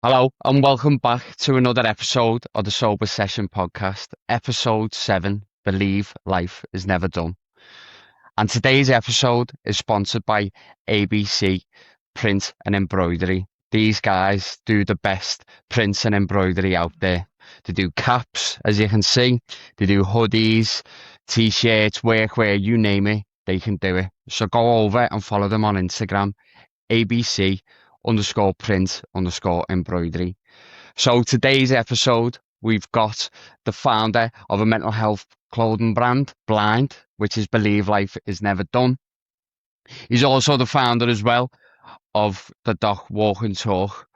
Hello and welcome back to another episode of the Sober Session podcast, episode 7, Believe Life is Never Done. And today's episode is sponsored by ABC Print and Embroidery. These guys do the best prints and embroidery out there. They do caps, as you can see. They do hoodies, t-shirts, workwear, you name it, they can do it. So go over and follow them on Instagram, ABC underscore print underscore embroidery. So today's episode, we've got the founder of a mental health clothing brand, B.L.I.N.D, which is Believe Life is Never Done. He's also the founder as well of the Doc Walk and Talk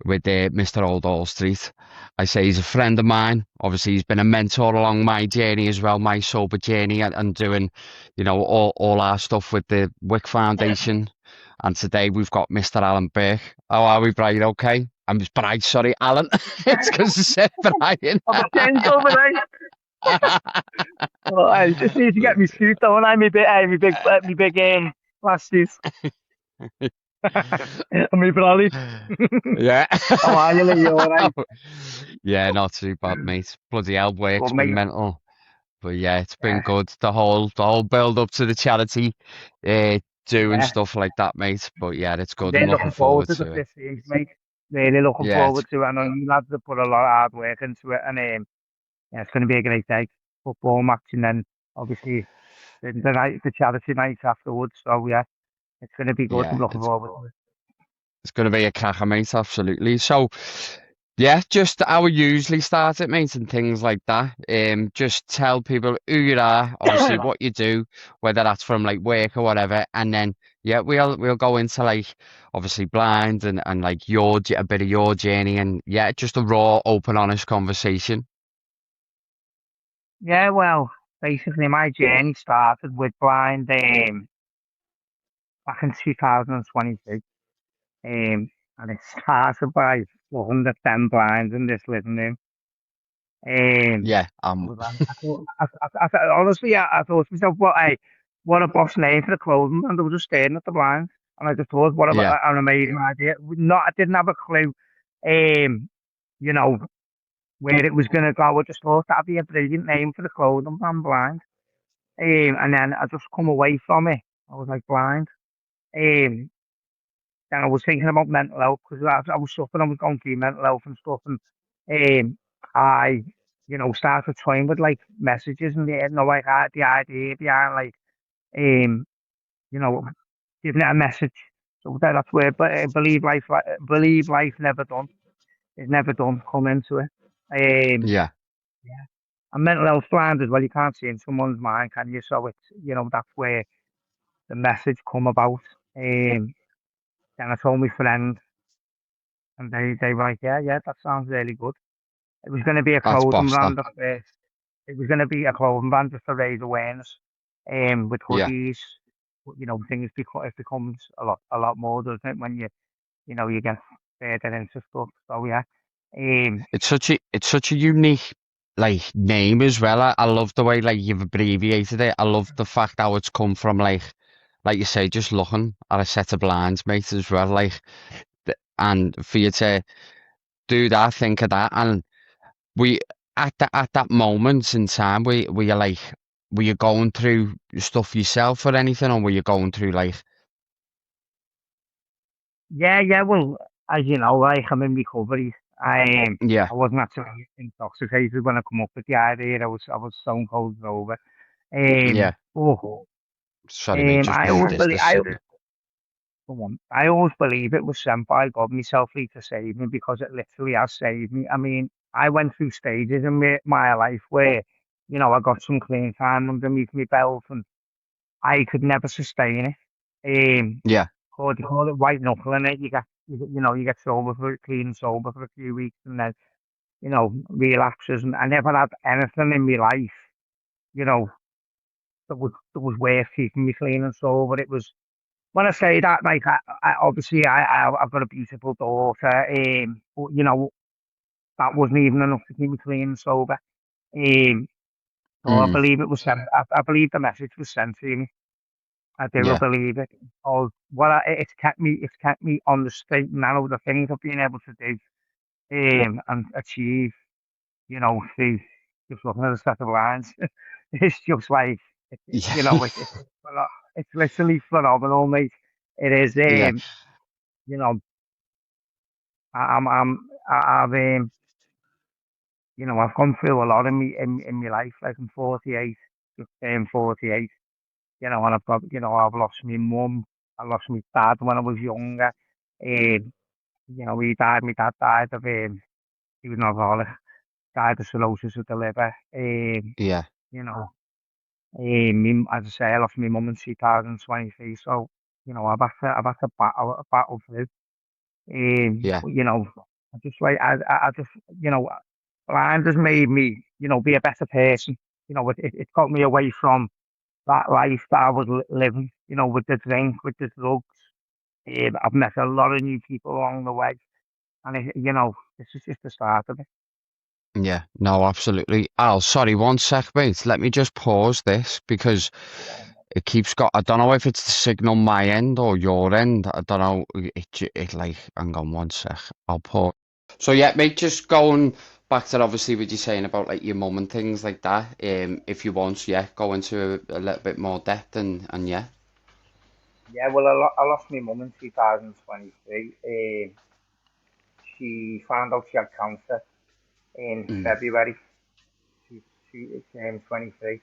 with Mr. Old All Street. I say he's a friend of mine. Obviously, he's been a mentor along my journey as well, my sober journey, and doing, all our stuff with the WIC Foundation. And today we've got Mr. Alan Burke. How are we, Brian? Okay. I'm just Brian, sorry, Alan. It's because I said Brian. I'm a change over there. Well, I just need to get my suit on. I'm my big glasses. And my brolly. Yeah. How are you, Lee? You all right? Yeah, not too bad, mate. Bloody hell, work's Good, been mate. mental. But yeah, it's been Yeah, good. The whole build up to the charity, doing yeah. stuff like that, mate. But yeah, it's I'm good. I'm really looking looking forward forward to the to it. 15th, mate. Really looking Yeah, it's forward to it. I know you lads have put a lot of hard work into it, and yeah, it's going to be a great day. Football match, and then obviously the charity night afterwards. So yeah, it's going to be good. I'm yeah, looking it's forward to it. it's gonna be a cracker, mate. Absolutely. So yeah, just how we usually start it, mate, and things like that. Just tell people who you are, obviously what you do, whether that's from like work or whatever, and then yeah, we'll go into like obviously blind and like a bit of your journey, and yeah, just a raw, open, honest conversation. Yeah, well, basically my journey started with blind back in 2022. And it started by looking at them blinds in this living room. Yeah, I was like, honestly, I thought to myself, what a boss name for the clothing, and I was just staring at the blinds, and I just thought, yeah, an amazing idea. I didn't have a clue, you know, where it was going to go. I just thought that'd be a brilliant name for the clothing brand, blind. And then I just come away from it. I was like blind. Um, then I was thinking about mental health because I was suffering. I was going through mental health and stuff, and um, I, started toying with like messages and like the idea behind like um, you know, giving it a message. So that's where, but believe life never done. It's never done. Come into it. Um, yeah. yeah. And mental health blind as well. You can't see in someone's mind, can you? So it's that's where the message come about. Then I told my friend, and they were like, yeah, that sounds really good. It was going to be a That's clothing boss, that. brand at first. It was going to be a clothing brand just to raise awareness, with Yeah. hoodies. But, things it becomes a lot more, doesn't it, when you get further into stuff. So yeah, um, It's such a unique like name as well. I love the way like you've abbreviated it. I love the fact how it's come from like you say, just looking at a set of blinds, mate, as well. Like and for you to do that, think of that, and we at that moment in time, were you like were you going through stuff yourself or anything, or were you going through like yeah. Well, as you know, like I'm in recovery. yeah, I wasn't actually intoxicated when I come up with the idea. I was stone cold sober. yeah. Oh, Sorry, mate, just I move always this. believe This I always believe it was sent by God myselfly to save me because it literally has saved me. I mean, I went through stages in my life where, I got some clean time underneath my belt and I could never sustain it. yeah, Call it white knuckling it. You get sober clean and sober for a few weeks and then, relapses. And I never had anything in my life, you know, that was worth keeping me clean and sober. It was when I say that, like, obviously, I've got a beautiful daughter, but that wasn't even enough to keep me clean and sober. So I mm, believe it was sent. I believe the message was sent to me. I do yeah, believe it. It's kept me on the straight and narrow. The things I've been able to do. and achieve, through just looking at a set of lines. It's just like, Yeah. it's literally phenomenal, mate. It is, Yeah. you know, I've, I've gone through a lot in my life. Like I'm 48, just turned 48, and I've got, I've lost my mum. I lost my dad when I was younger. He died. My dad died of, he was an alcoholic, died of cirrhosis of the liver. Yeah. You know, as I say, I lost my mum in 2023. So, I've had to battle through. Yeah. I just like, I just, you know, blind has made me, be a better person. It got me away from that life that I was living, with the drink, with the drugs. I've met a lot of new people along the way, and this is just the start of it. Yeah. No, absolutely. Al, sorry, one sec, mate. Let me just pause this because it keeps got. I don't know if it's the signal my end or your end. I don't know. It like. Hang on one sec. I'll pause. So yeah, mate. Just going back to obviously what you're saying about like your mum and things like that. If you want, yeah, go into a little bit more depth and yeah. Yeah, well, I lost my mum in 2023. She found out she had cancer in Mm, February. She turned 23.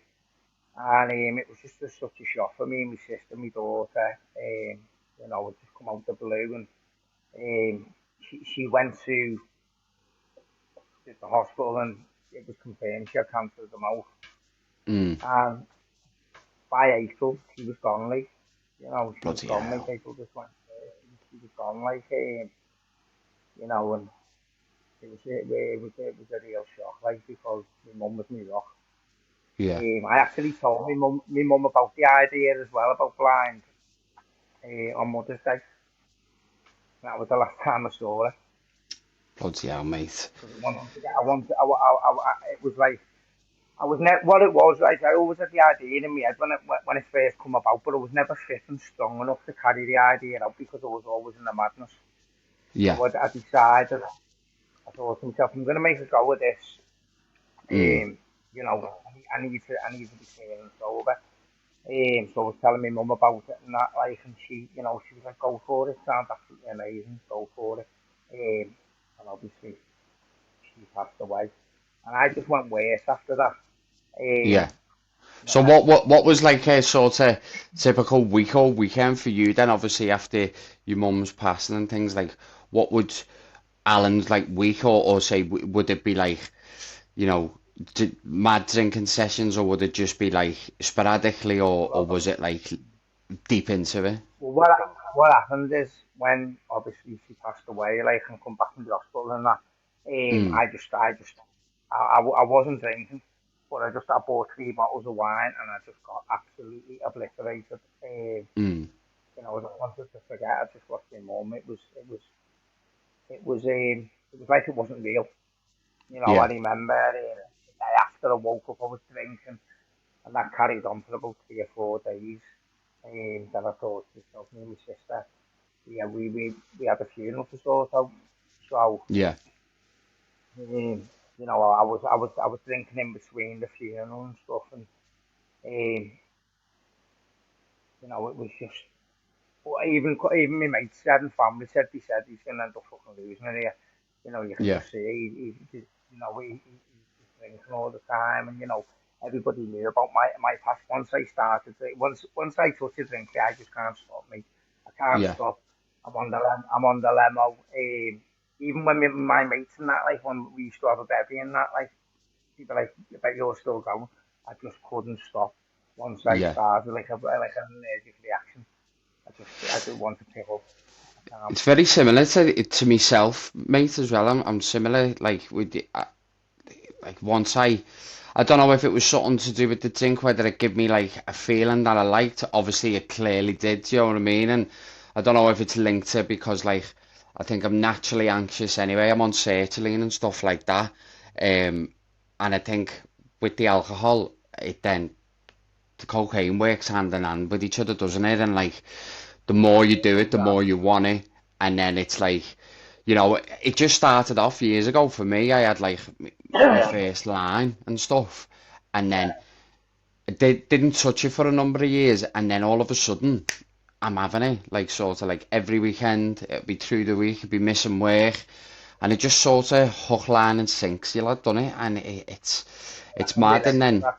And it was just such a shock for me and my sister, my daughter. It just come out the blue. And she went to the hospital and it was confirmed she had cancer of the mouth. mm, And by April, she was gone, like, she was bloody gone, like, hell. April just went, she was gone, like, and it was a real shock, like, because my mum was my rock. Yeah. I actually told my mum about the idea as well, about blind, on Mother's Day. That was the last time I saw her. Bloody hell, mate. Because I wanted, it was like, I was never, what it was, like, I always had the idea in my head when it first come about, but I was never fit and strong enough to carry the idea out because I was always in the madness. Yeah. So I decided, I thought to myself, I'm going to make a go of this. Mm, Um, I need to be clean and sober. So I was telling my mum about it and that, like, and she was like, go for it, sounds absolutely amazing, go for it. And obviously, she passed away. And I just went worse after that. yeah. Um, So I, what was like a sort of typical week or weekend for you then? Obviously after your mum's passing and things like, what would Alan's like week or say would it be like, you know, mad drinking sessions or would it just be like sporadically or was it like deep into it? well, what happened is when obviously she passed away, like, and come back from the hospital and that, Mm, I wasn't drinking, but I bought 3 bottles of wine and I just got absolutely obliterated. mm, I just wanted to forget. I just lost my mum. It was like it wasn't real. I yeah, remember the day after I woke up, I was drinking, and that carried on for about 3 or 4 days. Then I thought to myself, me and my sister, yeah, we had a funeral to sort out. So, yeah, I was drinking in between the funeral and stuff, and it was just. But even my mates said and family said, they said he's gonna end up fucking losing it here. You can yeah, just see he's drinking all the time, and everybody knew about my past. Once I touch a drink, I just can't stop, mate. I can't yeah. stop. I'm on the lemo. Even when my mates and that, like when we used to have a bevy and that, like people like, I bet you're still going. I just couldn't stop once I Yeah. started, like an allergic reaction. I do want to pick up. I can't. It's very similar to myself, mate, as well. I'm similar, like with the, like once I don't know if it was something to do with the drink, whether it gave me like a feeling that I liked. Obviously, it clearly did. Do you know what I mean? And I don't know if it's linked to because like I think I'm naturally anxious anyway. I'm on sertraline and stuff like that. And I think with the alcohol, it then the cocaine works hand in hand with each other, doesn't it? And like the more you do it, the more Exactly. you want it, and then it's like you know, it just started off years ago for me. I had like my first line and stuff, and then I didn't touch it for a number of years, and then all of a sudden, I'm having it like sort of like every weekend. It'd be through the week, it'd be missing work, and it just sort of hook, line, and sinks you, lad, done it, and it's And mad, this, that,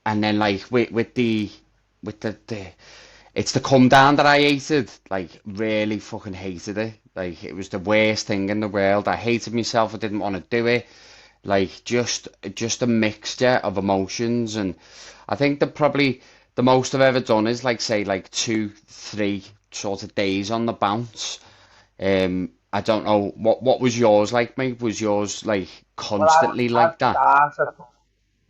and then like with the it's the come down that I hated, like really fucking hated it. Like it was the worst thing in the world. I hated myself. I didn't want to do it. Like just a mixture of emotions, and I think that probably the most I've ever done is like say like 2, 3 sort of days on the bounce. I don't know what was yours like, mate? Was yours like well, constantly I'd like that? start,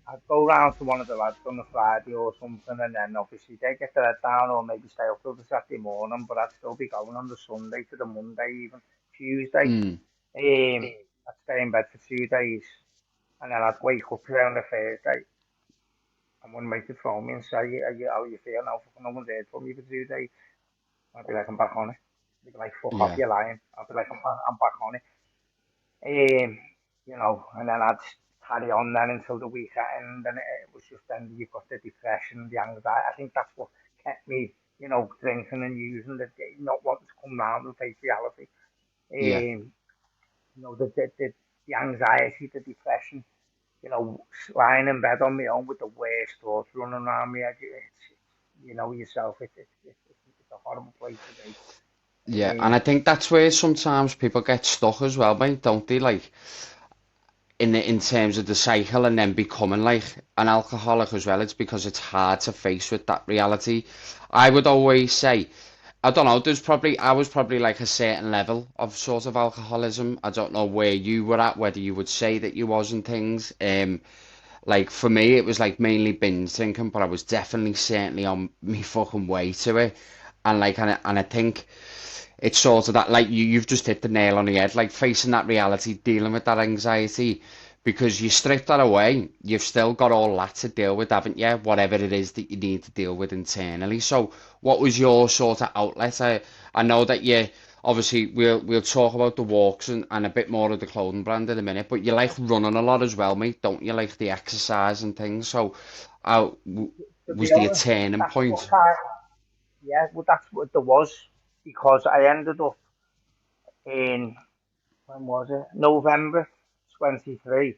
I'd go round to one of the lads on a Friday or something, and then obviously they get their head down or maybe stay up till the Saturday morning, but I'd still be going on the Sunday to the Monday, even Tuesday. Mm, I'd stay in bed for 2 days, and then I'd wake up around the Thursday, and one mate would phone me and say, how you feel now? Fucking no one's heard from you for 2 days. I'd be like, I'm back on it. They'd be like, fuck off, yeah, you're lying. I'd be like, I'm back on it. Um, and then I'd carry on then until the weekend, and it was just then you've got the depression, the anxiety. I think that's what kept me, drinking and using not wanting to come round and face reality. yeah. Um, the anxiety, the depression, lying in bed on my own with the worst thoughts running around me. Yourself, it's a horrible place to be. Yeah, and I think that's where sometimes people get stuck as well, mate, don't they? Like in terms of the cycle and then becoming like an alcoholic as well. It's because it's hard to face with that reality. I would always say, I don't know, I was probably like a certain level of sort of alcoholism. I don't know where you were at, whether you would say that you was and things. Like for me, it was like mainly binge drinking, but I was definitely certainly on me fucking way to it. And I think it's sort of that like you've just hit the nail on the head, like facing that reality, dealing with that anxiety, because you strip that away, you've still got all that to deal with, haven't you? Whatever it is that you need to deal with internally. So, what was your sort of outlet? I know that you obviously we'll talk about the walks and a bit more of the clothing brand in a minute, but you like running a lot as well, mate, don't you? Like the exercise and things. So, To be was the honest, turning that's what point? kind. Yeah, well, that's what there was because I ended up in when was it? November 23.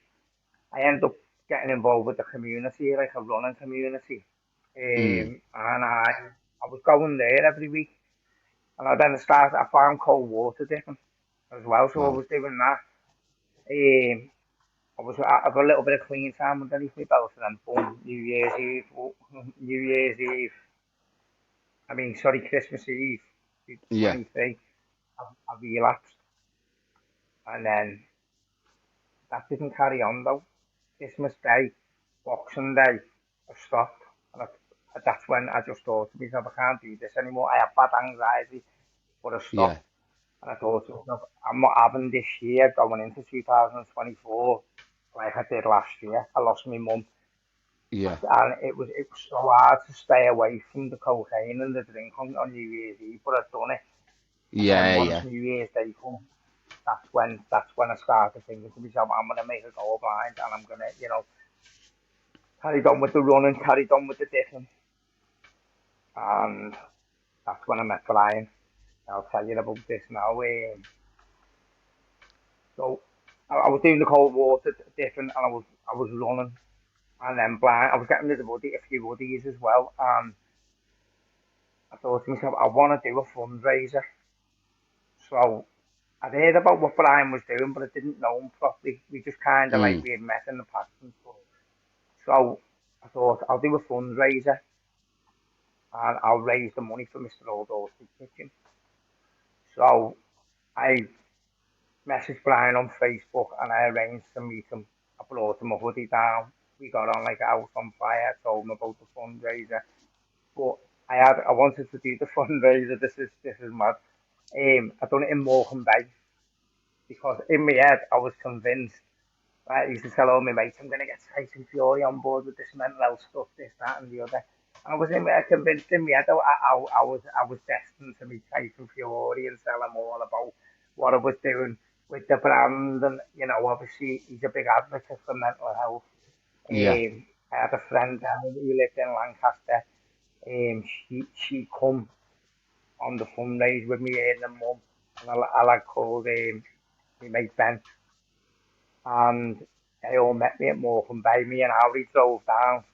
I ended up getting involved with the community, like a running community, Mm, and I was going there every week, and I then started. I found cold water dipping as well, so I wow. was doing that. I have a little bit of clean time underneath my belt, and then boom, New Year's Eve, New Year's Eve. Sorry, Christmas Eve, Yeah, 23. I relapsed, and then that didn't carry on though. Christmas Day, Boxing Day, I stopped, and that's when I just thought to myself, I can't do this anymore. I have bad anxiety, but I yeah, stopped, and I thought to myself, I'm not having this year going into 2024 like I did last year. I lost my mum, yeah, and it was so hard to stay away from the cocaine and the drink on New Year's Eve, but I'd done it. And then yeah, once yeah. New Year's Day come, that's when I started thinking to myself, I'm gonna make a go of blind, and I'm gonna, carried on with the running, carried on with the dipping, and that's when I met Brian. I'll tell you about this now. So I was doing the cold water dipping, and I was running, and then blind. I was getting rid of a few woodies as well, and I thought to myself, I want to do a fundraiser. So I'd heard about what Brian was doing, but I didn't know him properly. We just kind of like Mm, we had met in the past and stuff. So I thought I'll do a fundraiser and I'll raise the money for Mr. Oldall's Kitchen. So I messaged Brian on Facebook and I arranged to meet him. I brought him a hoodie down. We got on like a house on fire. I told him about the fundraiser, but I wanted to do the fundraiser. This is mad. I done it in Morecambe Bay because in my head I was convinced. I used to tell all my mates, I'm going to get Tyson Fury on board with this mental health stuff, this, that, and the other. I was convinced in my head I was destined to meet Tyson Fury and tell him all about what I was doing with the brand, and obviously he's a big advocate for mental health. Yeah, I had a friend who lived in Lancaster. She come on the fundraise with me and mum, and a lad called my mate Ben, and they all met me at Morecambe Bay. Me and Harry drove down.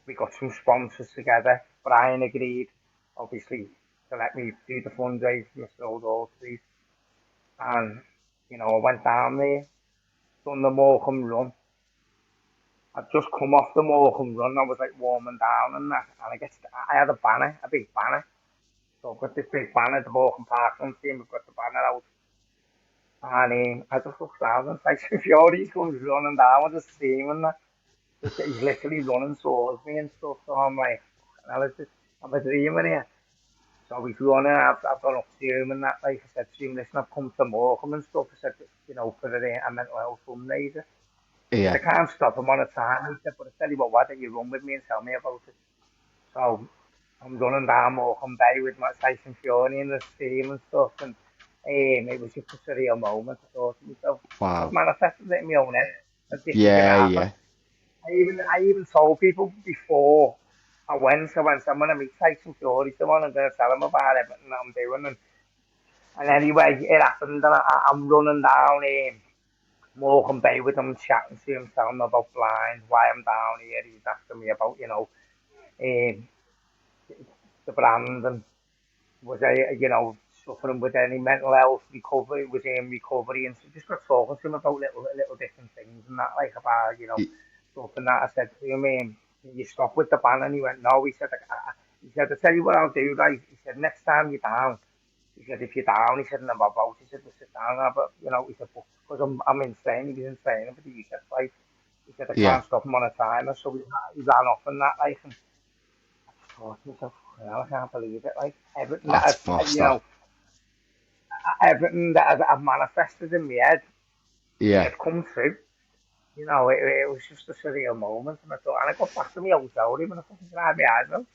We got some sponsors together. Brian agreed, obviously, to let me do the fundraise for Mr. Old Street. And, I went down there, done the Morecambe run. I'd just come off the Morecambe run. I was like warming down and that. And I had a banner, a big banner. So I've got this big banner, the Morecambe Parkland team. We've got the banner out. And I just looked down and like, Fury comes running down with his team and that. He's literally running towards me and stuff. So I'm like, I'm a dreamer here. So he's running. I've gone up to him and that. Like I said to him, listen, I've come to Morecambe and stuff. I said, for a mental health fundraiser. He said, I yeah, can't stop him on a time. He said, but I tell you what, why don't you run with me and tell me about it? So I'm running down Morecambe Bay with my Tyson Fury and the team and stuff. And it was just a surreal moment. I thought to myself, I've wow, manifested it in my own head that this is going to yeah, happen. yeah, I even told people before I'm going to meet Tyson Fury tomorrow. I'm going to tell him about everything that I'm doing. And anyway, it happened, and I'm running down Morecambe Bay with him, chatting to him, telling him about Blind, why I'm down here. He's asking me about, um, the brand, and was I, suffering with any mental health recovery, was in recovery, and so just got talking to him about little different things and that, like about, y- stuff and that. I said to him, can you stop with the ban? And he went, no. He said, I tell you what I'll do, right? He said, next time you're down, he said, if you're down, he said, and I'm about, he said, we'll sit down, but, he said, because I'm insane, he was insane, but he said, right, he said, I yeah. can't stop him on a timer, so he ran off and that, like, and I thought to myself, I can't believe it, like, everything that That's fucked up. everything that I've manifested in my head, it Yeah, had come true. It was just a surreal moment, and I got back to my hotel room and I fucking cried my eyes out.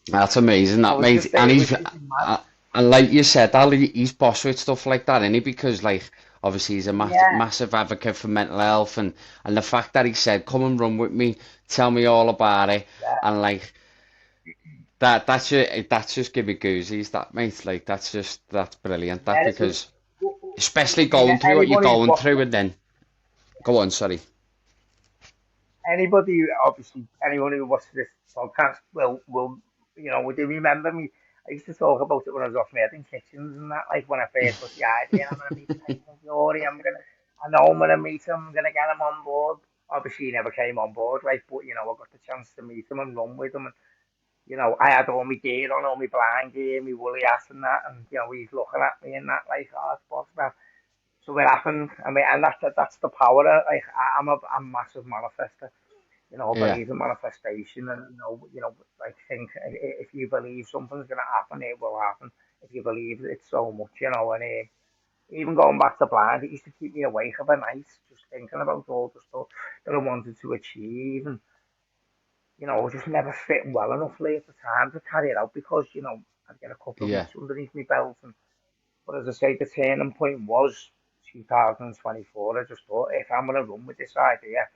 that's amazing, I that was mate. just And saying, he's it's mad. and like you said, Ali, he's boss with stuff like that, isn't he? Because like obviously he's a Yeah, massive advocate for mental health, and the fact that he said, "Come and run with me, tell me all about it," yeah. and like that's just give me goozies, that mate. Like that's brilliant. That Yeah, listen, because especially I mean, going through what you're anyone who's going watched through, and then go on, sorry. anybody, obviously, anyone who watches this podcast will, would they remember me? I used to talk about it when I was off my head in kitchens and that, like when I first got the idea, I'm gonna meet Tyson Fury, I know I'm gonna meet him, I'm gonna get him on board. Obviously, he never came on board, right? But I got the chance to meet him and run with him, and I had all my gear on, all my blind gear, my woolly ass and that, and he's looking at me and that, like, oh, it's possible. So it happened. I mean, and that's the power. Like, I'm a massive manifester. I Yeah, believe in manifestation, and like think if you believe something's gonna happen, it will happen. If you believe it so much, and even going back to Blind, it used to keep me awake of a night, just thinking about all the stuff that I wanted to achieve, and I was just never fitting well enough late at the time to carry it out because I'd get a couple of yeah, weeks underneath my belt, but as I say, the turning point was 2024. I just thought, if I'm gonna run with this idea,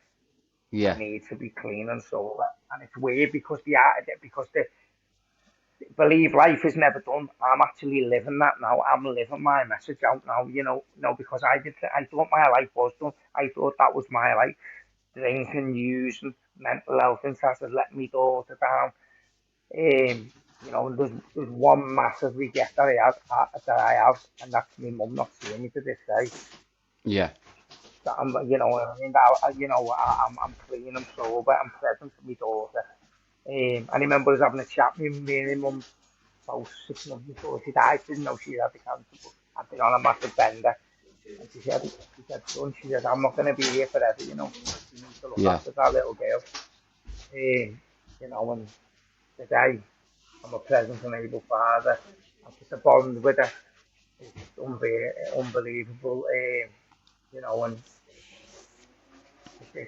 I yeah, need to be clean and sober. And it's weird because the believe life is never done. I'm actually living that now. I'm living my message out now. Because I thought my life was done. I thought that was my life. Drinking, using, mental health and stuff has let me daughter down. There's one massive regret that I have, and that's my mum not seeing me to this day. yeah, That what I mean. I'm clean, I'm sober, I'm present for my daughter. I remember us having a chat with me and my mum about 6 months before she died. She didn't know she had the cancer, but I'd been on a massive bender. And she said, son, she said, I'm not going to be here forever, She said, you need to look yeah, after that little girl. And today, I'm a present and able father. I've just a bond with her. It's just unbelievable. And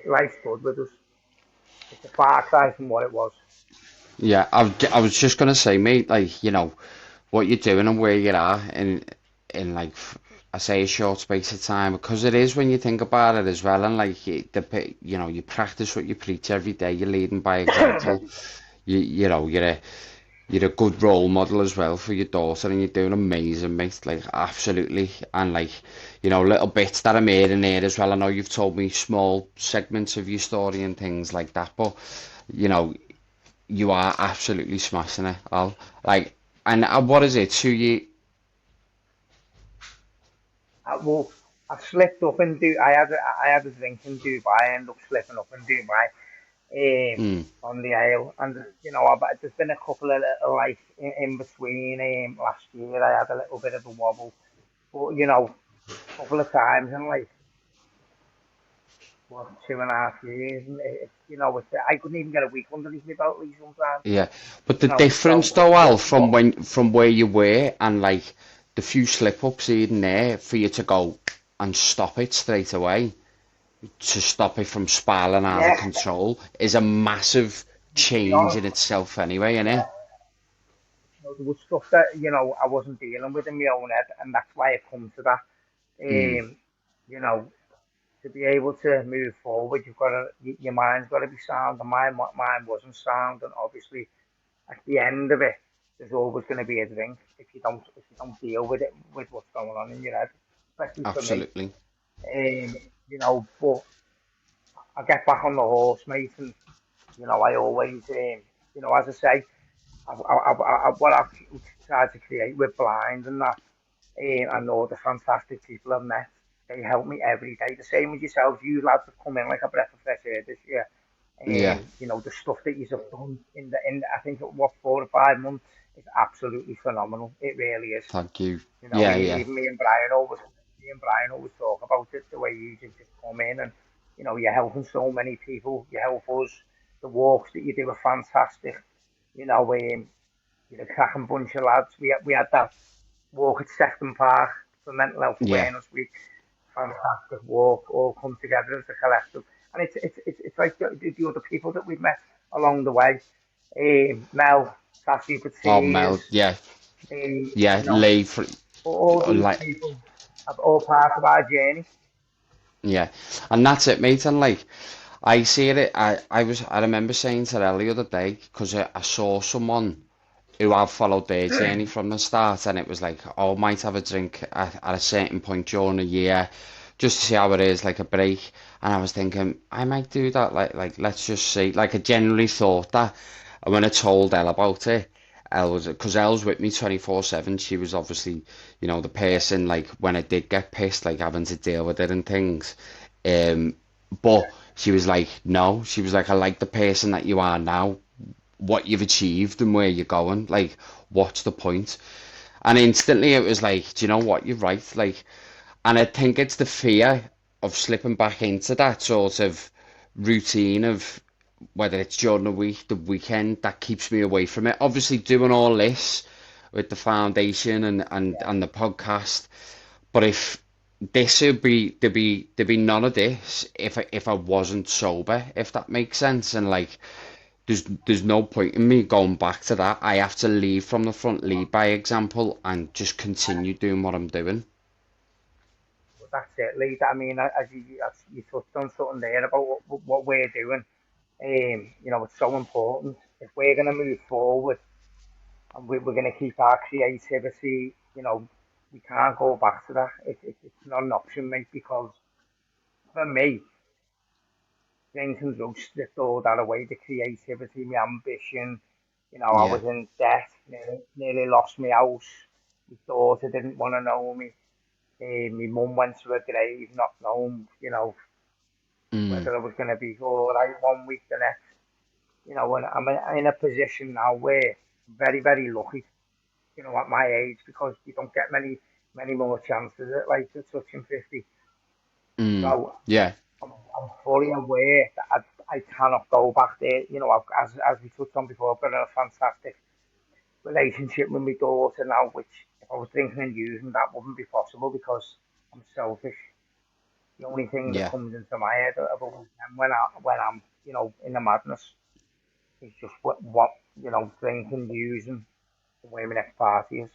life's good with us. It's a far cry from what it was. Yeah, I was just gonna say, mate, like, what you're doing and where you are in like I say a short space of time, because it is when you think about it as well, and like you practice what you preach every day. You're leading by example. You're a good role model as well for your daughter, and you're doing amazing, mate. Like absolutely, and like little bits that I'm hearing here as well. I know you've told me small segments of your story and things like that, but you know you are absolutely smashing it, Al. Like, and what is it? So you, Well, I slipped up in I had a drink in Dubai. I ended up slipping up in Dubai, mm, on the aisle, and there's been a couple of little like in between. Last year I had a little bit of a wobble, but a couple of times in like what 2.5 years, and I couldn't even get a week underneath my belt Lee, sometimes. yeah. But the So difference though, Al, from what? from where you were and like the few slip ups even there for you to go and stop it straight away, to stop it from spiraling out of Yeah, control, is a massive to be change honest, in itself anyway, isn't it? yeah, there was stuff that I wasn't dealing with in my own head, and that's why it comes to that. Mm, Um, you know, to be able to move forward, your mind's got to be sound. And mine wasn't sound, and obviously at the end of it, there's always going to be a drink if you don't deal with it with what's going on in your head, especially for me. absolutely. But I get back on the horse, mate, and I always, as I say, what I've tried to create with Blind and that, and all the fantastic people I've met, they help me every day. The same with yourselves, you lads have come in like a breath of fresh air this year. Yeah, The stuff that you've done in I think what 4 or 5 months is absolutely phenomenal. It really is. thank you. Yeah, yeah. Even me and Brian always talk about it, the way you just come in and, you're helping so many people. You help us. The walks that you do are fantastic. You're a cracking bunch of lads. We had that walk at Sefton Park for Mental Health Yeah. Awareness Week. Fantastic walk, all come together as a collective. And it's like the other people that we've met along the way. Mel, Sassy Oh, Pateers, Mel, yeah, um, yeah, you know, Lee, for, all these like, people are all part of our journey. yeah, and that's it, mate. And like, I see it. I remember saying to Ellie the other day because I saw someone who have followed their journey from the start, and it was like, oh, might have a drink at a certain point during the year, just to see how it is, like a break. And I was thinking, I might do that. Like, let's just see. Like, I genuinely thought that, and when I told Elle about it, Elle was because Elle's with me 24/7. She was obviously, the person like when I did get pissed, like having to deal with it and things. Um, but she was like, no, she was like, I like the person that you are now, what you've achieved and where you're going. Like, what's the point? And instantly it was like, do you know what? You're right. Like, and I think it's the fear of slipping back into that sort of routine of whether it's during the week, the weekend, that keeps me away from it. Obviously, doing all this with the foundation and the podcast, but if this would be there'd be none of this if I wasn't sober, if that makes sense. And like there's no point in me going back to that. I have to lead from the front, lead by example, and just continue doing what I'm doing. But that's it, Lee. I mean, as you touched on something there about what we're doing. It's so important. If we're going to move forward and we're going to keep our creativity, we can't go back to that. It's not an option, mate, because for me, drinks and drugs stripped all that away, the creativity, my ambition. I Yeah. was in debt, nearly lost my house. My daughter didn't want to know me. My mum went to her grave, not knowing, Mm. whether I was going to be all right one week, the next. And I'm in a position now where I'm very, very lucky, at my age, because you don't get many more chances at like the touching 50. Mm. So Yeah. I'm fully aware that I cannot go back there. As we touched on before, I've got a fantastic relationship with my daughter now, which if I was drinking and using, that wouldn't be possible because I'm selfish. The only thing that Yeah. comes into my head about when I'm, in the madness. It's just what drinking, using, the way my next party is.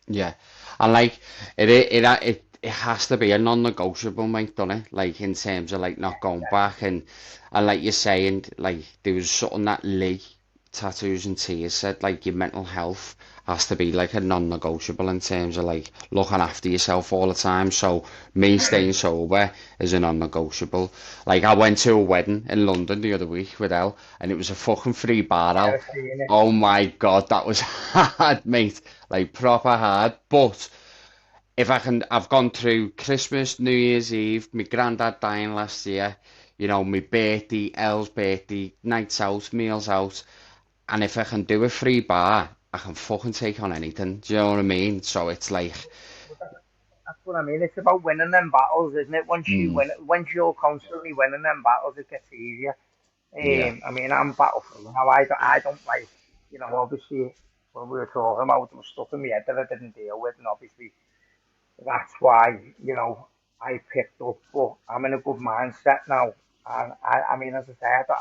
Yeah, and like it has to be a non-negotiable, mate, doesn't it? Like in terms of like not going back and like you're saying, like there was something that Lee Tattoos and Tears said, like your mental health has to be like a non-negotiable in terms of like looking after yourself all the time. So me staying sober is a non-negotiable. Like I went to a wedding in London the other week with Elle, and it was a fucking free bar, Yeah, Al. I've seen it. Oh my God, that was hard, mate. Like proper hard. But if I can, I've gone through Christmas, New Year's Eve, my granddad dying last year, my birthday, Elle's birthday, nights out, meals out, and if I can do a free bar, I can fucking take on anything. Do you know what I mean? So it's like, But that's what I mean. It's about winning them battles, isn't it? mm, Once you're constantly winning them battles, it gets easier. yeah, I mean, I'm battleful now. I don't like, obviously, when we were talking about, there was stuff in my head that I didn't deal with, and obviously that's why, I picked up. But I'm in a good mindset now, and I mean, as I say,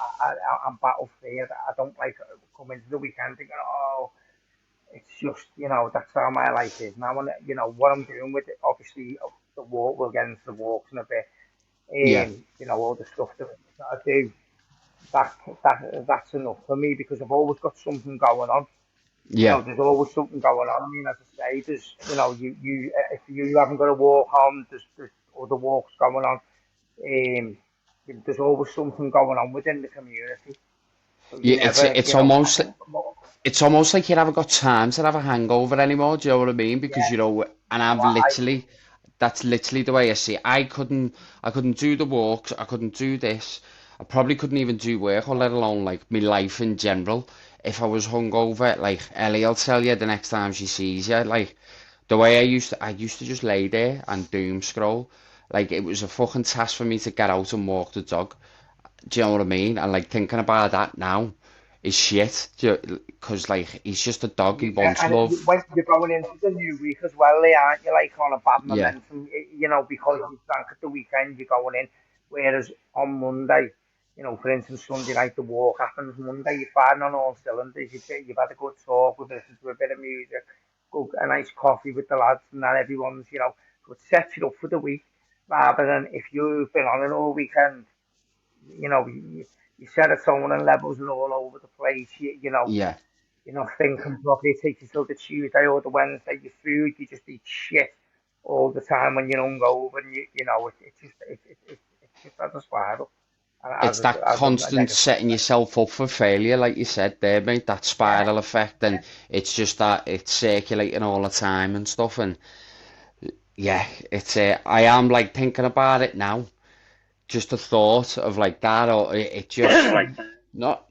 I'm battle free. I don't like coming to the weekend thinking, oh, it's just, that's how my life is now. And what I'm doing with it, obviously, the walk. We'll get into the walks in a bit. yeah, All the stuff that I do. That's enough for me because I've always got something going on. yeah. There's always something going on. I mean, as I say, if you haven't got a walk on, there's other walks going on. Um, there's always something going on within the community. So you Yeah, it's never, it's I almost think, it's almost like you haven't got time to have a hangover anymore. Do you know what I mean? Because yeah, and I've literally, that's literally the way I see it. I couldn't do the walks. I couldn't do this. I probably couldn't even do work, or let alone like my life in general. If I was hungover, like Ellie will tell you the next time she sees you, like the way I used to just lay there and doom scroll. Like it was a fucking task for me to get out and walk the dog. Do you know what I mean? And like thinking about that now is shit. Because like he's just a dog. He yeah, wants and love. when you're going into the new week as well, aren't you? Like on a bad Yeah, momentum, because you drank at the weekend, you're going in. Whereas on Monday, for instance, Sunday night the walk happens. Monday you're firing on all cylinders. You've had a good talk, we've listened to a bit of music, go a nice coffee with the lads, and that everyone's, so it sets you up for the week. Rather than if you've been on it all weekend, your serotonin levels are all over the place. yeah. You're not thinking properly. It takes you till the Tuesday or the Wednesday. Your food, you just eat shit all the time when you're hungover, and it's just as a spiral, It's that as a constant negative setting effect. yourself up for failure, like you said there, mate. That Yeah, spiral effect, and it's just that it's circulating all the time and stuff. And yeah, it's I am like thinking about it now. Just the thought of like that, or it just not.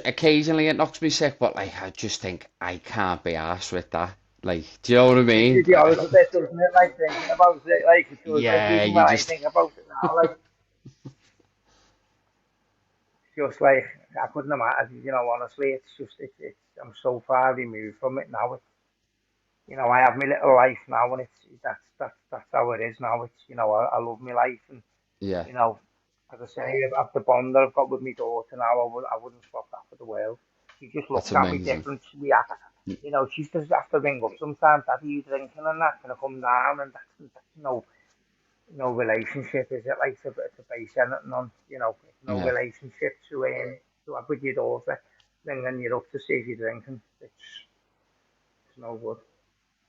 Occasionally it knocks me sick, but like I just think I can't be arsed with that. Like, do you know what I gives mean? you the odds of it, doesn't it? Like thinking about it, like it does. Like Yeah, even you when I just think about it now, like just like I couldn't imagine. Honestly, it's. I'm so far removed from it now. I have my little life now, and that's how it is now. I love my life, and yeah, you know, as I say, I've the bond that I've got with my daughter now. I wouldn't swap that for the world. She just that's looks at me amazing. different. She reacts. She just has to ring up sometimes. Daddy, you drinking and that? Can I come down? And that's no relationship, is it? Like to base anything on, it's no Yeah, relationship to have with your daughter ringing you up to see if you're drinking. It's no good.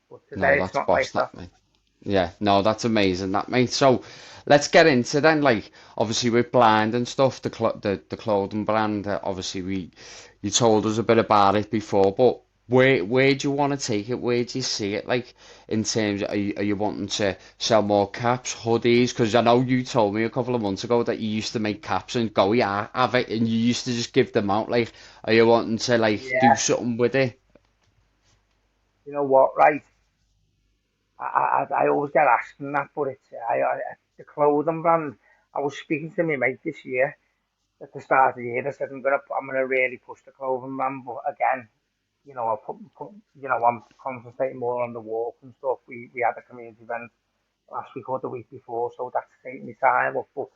But no, today it's that's not boss like that. that, mate. Yeah, no, that's amazing, that mate. So let's get into then, like obviously with Blind and stuff, the clothing brand. Obviously, you told us a bit about it before, but where do you want to take it? Where do you see it? Like in terms, are you wanting to sell more caps, hoodies? Because I know you told me a couple of months ago that you used to make caps and go, yeah, have it, and you used to just give them out. Like, are you wanting to like do Yeah, something with it? you know what, right? I always get asked that, but the clothing brand. I was speaking to my mate this year at the start of the year. I said I'm gonna really push the clothing brand, but again, I I'm concentrating more on the walk and stuff. We had a community event last week or the week before, so that's taking me time up. But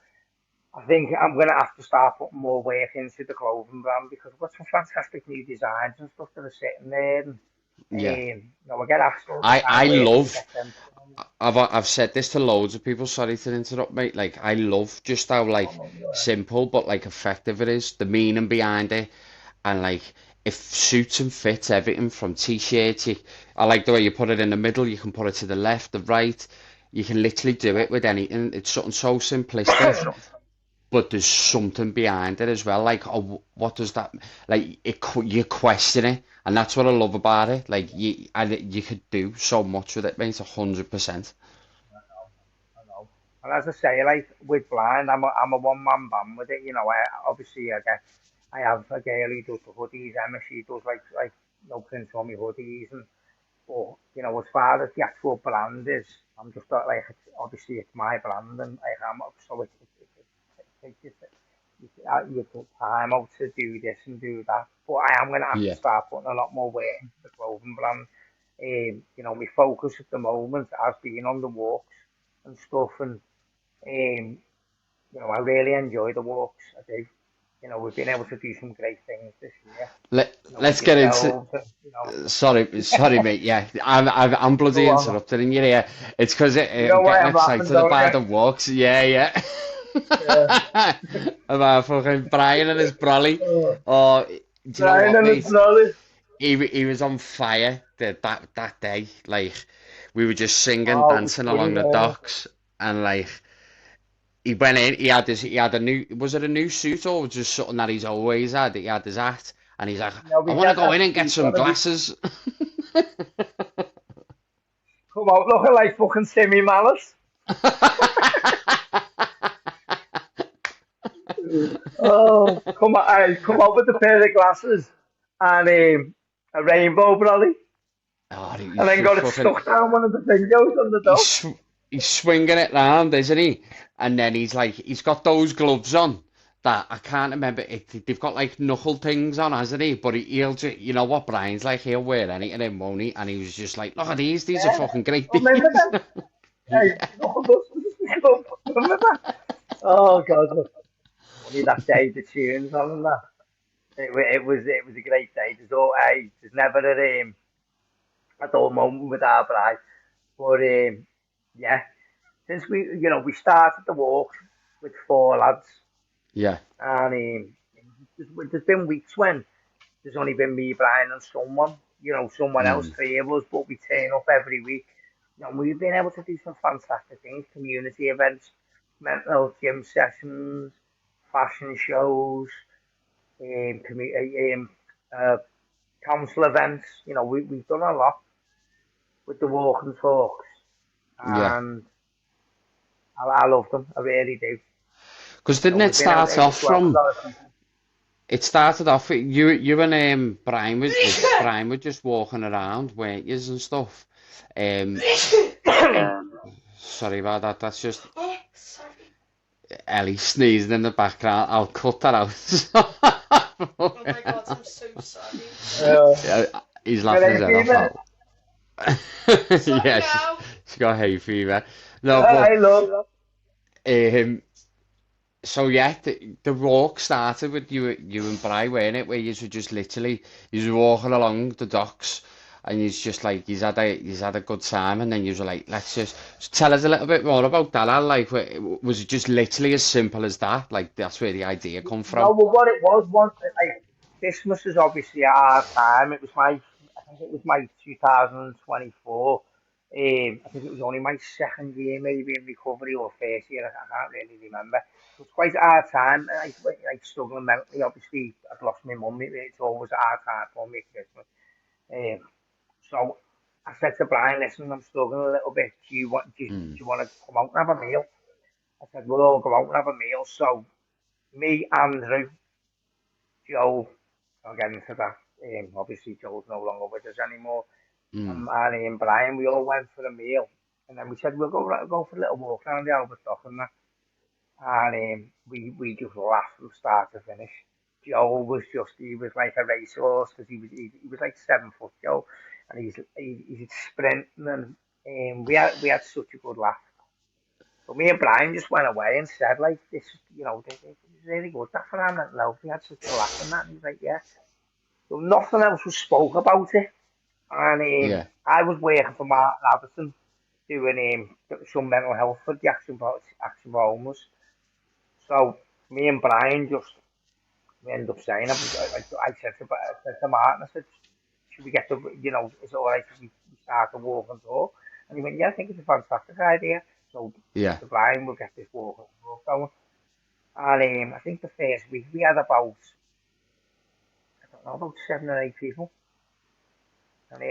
I think I'm going to have to start putting more work into the clothing brand because we've got some fantastic new designs and stuff that are sitting there. And, Yeah. I get asked all the I time where can we love, get them from. I've said this to loads of people, sorry to interrupt, mate. Like, I love just how, like, simple but, like, effective it is, the meaning behind it. And, like, it suits and fits everything from t-shirts. I like the way you put it in the middle. You can put it to the left, the right. You can literally do it with anything. It's something so simplistic, but there's something behind it as well. Like, oh, what does that like? You question it, and that's what I love about it. Like, you could do so much with it, mate. 100%. I know. And as I say, like with Blind, I'm a one man band with it. Obviously I have a girl who does the hoodies. Emma, she does like no prints on me hoodies, and but as far as the actual brand is, I'm just like obviously it's my brand, and like I'm so you put time out to do this and do that. But I am gonna have to Yeah. start putting a lot more weight into the clothing brand. My focus at the moment has been on the walks and stuff, and I really enjoy the walks. I do. We've been able to do some great things this year. With Let's get into. yourselves, and, Sorry, mate. Yeah, I'm bloody go on. interrupted in your ear. It's because You know I'm why getting I'm laughing, excited don't about you? the walks. Yeah, yeah. Yeah. About fucking Brian and his brolly. Oh, do you know Brian what, and his mate? brother. He was on fire that day. Like, we were just singing, Oh, it was dancing funny, along the man. docks, and like he went in. He had a new, was it a new suit or just something that he's always had? He had his hat, and he's like, I We want to get go that in and get suit some on and we glasses. come out looking like fucking Timmy Malice. Oh, come out with a pair of glasses and a rainbow brolly, Oh, he's and then just got it fucking. stuck down one of the fingers on the dog. He's he's swinging it round, isn't he? And then he's got those gloves on that I can't remember. They've got like knuckle things on, hasn't he? But he'll just, you know what Brian's like, he'll wear anything in, won't he? And he was just like, look at these are Yeah, fucking great remember these. that? Hey, knuckle dusters. Remember that? Oh God, look, funny that day the tunes on and that. It was a great day. There's never a dull moment with our bride. But yeah, since we started the walk with four lads, Yeah. and there's been weeks when there's only been me, Brian, and someone else, Mm. three of us, but we turn up every week. We've been able to do some fantastic things, community events, mental health gym sessions, fashion shows, uh, council events. We've done a lot with the walk and talks, Yeah. and I love them. I really do. Because didn't it We've been able start to off just welcome from? a lot of people. It started off with you and Brian Brian were just walking around, weren't yous and stuff. Um, sorry about that. That's just Ellie sneezing in the background. I'll cut that out. Oh my god, I'm so sorry. Uh, Yeah, he's but laughing his I head off fever. out. Sorry Yeah, now. she got hay fever. No, I but love um, so yeah, the walk started with you and Bri, weren't it? Where you were just literally you were walking along the docks, and he's just like he's had a good time, and then you were like, let's just tell us a little bit more about that. Al. Like, was it just literally as simple as that? Like, that's where the idea come No, from. well, what it was once, like, Christmas is obviously our time. I think it was my 2024. I think it was only my second year, maybe in recovery or first year. I can't really remember. So it's quite a hard time. Like struggling mentally. Obviously, I've lost my mum. It's always a hard time for me at Christmas. Um, so I said to Brian, listen, I'm struggling a little bit. Do Mm. you want to come out and have a meal? I said, we'll all go out and have a meal. So me, Andrew, Joe, I'll get into that. Obviously, Joe's no longer with us anymore. Mm. And Brian, we all went for a meal. And then we said, we'll go for a little walk around the Albert Dock and that. And we just laughed from start to finish. Joe he was like a racehorse because he was like 7 foot, Joe. And he's sprinting and we had such a good laugh. But me and Brian just went away and said, like, this, this is really good. That for our mental health. We had such a laugh and that. And he's like, yeah. So nothing else was spoke about it. And Yeah. I was working for Martin Addison doing some mental health for the Action for Homeless. So me and Brian just we ended up saying, I said to Martin, I said, should we get is it all right if we start the walk and talk? And he went, yeah, I think it's a fantastic idea. So I Yeah. said to Brian, we'll get this walk and talk going. And I think the first week we had about, I don't know, about 7 or 8 people. And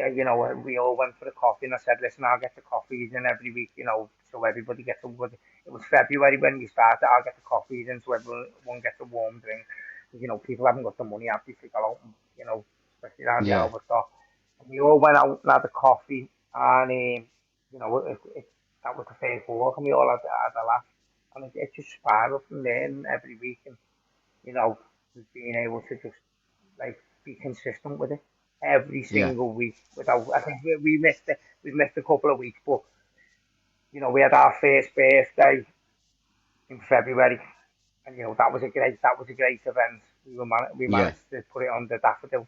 we all went for the coffee, and I said, listen, I'll get the coffees in every week, so everybody gets a good. It was February when we started. I'll get the coffees in, so everyone gets a warm drink. People haven't got the money, obviously, to go out, especially around the Yeah. Overstock. And we all went out and had a coffee, and that was the first walk, and we all had a laugh, and it just spiraled from there, and every week, and just being able to just like be consistent with it every Yeah. single week. Without, I think we missed it. We missed a couple of weeks, but we had our first birthday in February, and that was a great event. We Yeah. managed to put it on the daffodil.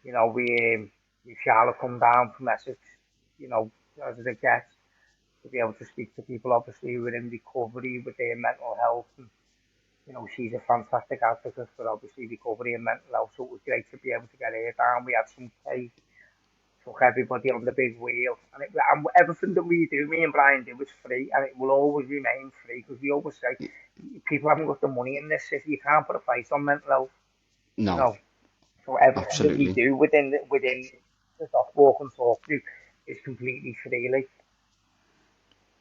We Charlotte come down from Essex, as a guest to be able to speak to people obviously who are in recovery with their mental health. And, she's a fantastic advocate for obviously recovery and mental health, so it was great to be able to get her down. We had some cake, took everybody on the big wheel, and everything that we do, me and Brian do, is free, and it will always remain free because we always say people haven't got the money in this city. You can't put a price on mental health, you No, know. So everything that we absolutely. do within the Doc Walk and Talk to is completely free. Like,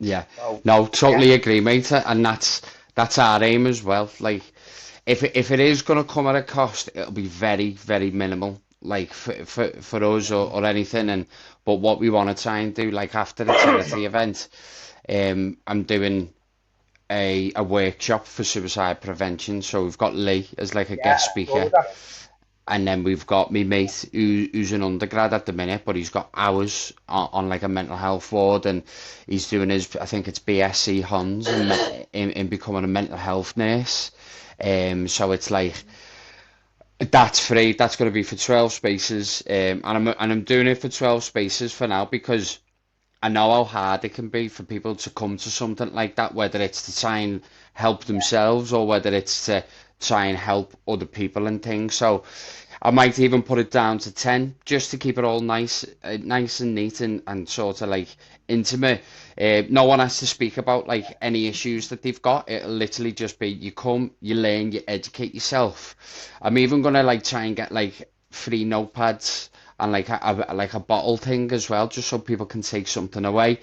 Yeah. so No, yeah, totally agree, mate. And that's our aim as well. Like, if it is gonna come at a cost, it'll be very, very minimal. Like for us or anything. And but what we want to try and do, like after the charity event, I'm doing a workshop for suicide prevention. So we've got Lee as like a yeah, guest I saw speaker. that. And then we've got me mate who's an undergrad at the minute, but he's got hours on like a mental health ward, and he's doing his, I think it's BSc Hons in becoming a mental health nurse. So it's like that's free. That's going to be for 12 spaces. And I'm doing it for 12 spaces for now because I know how hard it can be for people to come to something like that, whether it's to try and help themselves or whether it's to try and help other people and things. So I might even put it down to 10 just to keep it all nice and neat and sort of like intimate. No one has to speak about like any issues that they've got. It'll literally just be you come, you learn, you educate yourself. I'm even gonna like try and get like free notepads and like a bottle thing as well, just so people can take something away.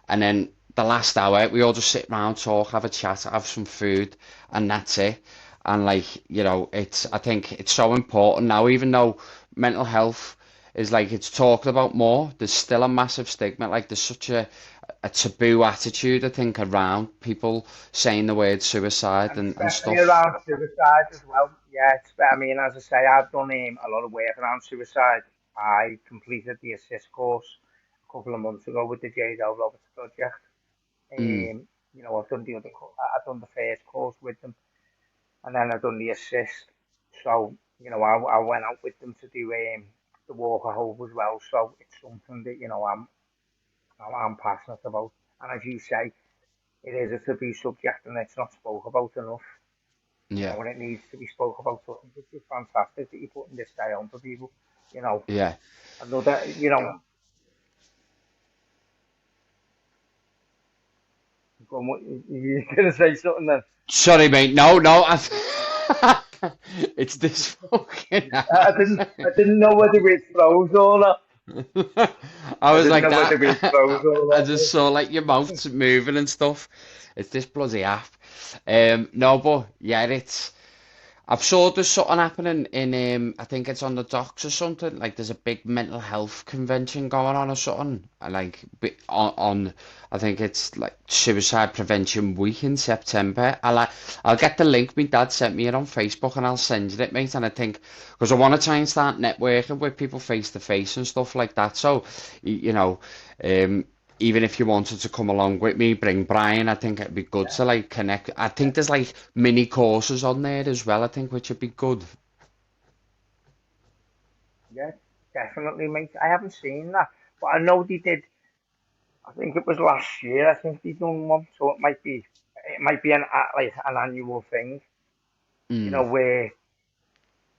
And then the last hour, we all just sit around, talk, have a chat, have some food, and that's it. And like, I think it's so important now, even though mental health is like it's talked about more, there's still a massive stigma. Like there's such a taboo attitude, I think, around people saying the word suicide And and especially stuff. around suicide as well. Yeah, as I say, I've done a lot of work around suicide. I completed the assist course a couple of months ago with the J.L. Roberts project. Mm, I've done the first course with them, and then I've done the assist. So, I went out with them to do the walk of hope as well. So it's something that I'm passionate about. And as you say, it is a taboo subject, and it's not spoke about enough. yeah, And it needs to be spoke about. So I think it's just fantastic that you're putting this day on for people. You know, yeah. another, you're gonna say something then. Sorry, mate. No, no. It's this fucking I app. didn't, I didn't know whether it froze or not. I I was didn't like know whether that. it froze or I not. just saw like your mouth moving and stuff. It's this bloody app. No, but yeah, it's. I've saw there's something happening in I think it's on the docks or something. Like there's a big mental health convention going on or something. Like on I think it's like Suicide Prevention Week in September. I'll get the link. My dad sent me it on Facebook and I'll send you it, mate. And I think because I want to try and start networking with people face to face and stuff like that. So you know, um even if you wanted to come along with me, bring Brian. I think it'd be good to like connect. I think there's like mini courses on there as well. I think which would be good. Yeah, definitely, mate. I haven't seen that, but I know they did. I think it was last year. I think they done one, so it might be like an annual thing. Mm, Where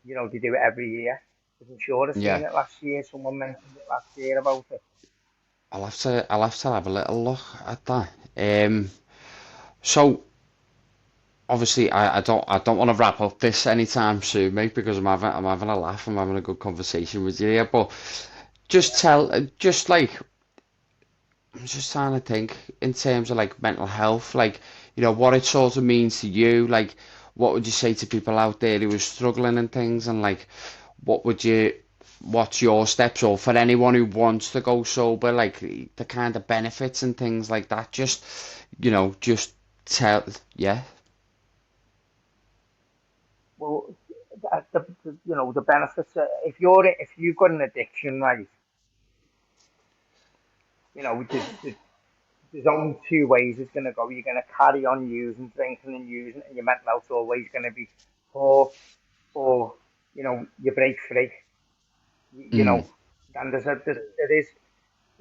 they do it every year. I'm sure I've yeah, seen it last year. Someone mentioned it last year about it. I'll have to have a little look at that. So obviously I don't want to wrap up this anytime soon, mate, because I'm having a laugh. I'm having a good conversation with you here, but just like I'm just trying to think in terms of like mental health, like, what it sort of means to you. Like, what would you say to people out there who are struggling and things, and like, what would you, what's your steps, or for anyone who wants to go sober, like the kind of benefits and things like that. Just tell, yeah. Well, the benefits. If you've got an addiction, right? There's only two ways it's going to go. You're going to carry on using, drinking and using, and your mental health's always going to be poor, or you break free. You, you Mm, know, and there is.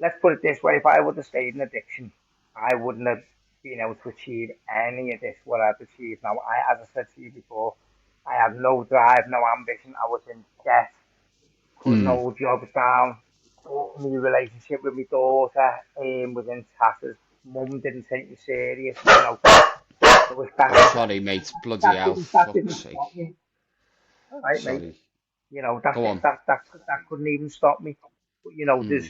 Let's put it this way: if I would have stayed in addiction, I wouldn't have been able to achieve any of this what I've achieved now. As I said to you before, I had no drive, no ambition. I was in debt, couldn't mm. hold jobs down. My relationship with my daughter was in tatters. Mum didn't take me serious. There was Oh, that. sorry, mate. Bloody hell, That fuck's didn't sake. stop me. All right, mate. Sorry. That Go on. that couldn't even stop me. But Mm,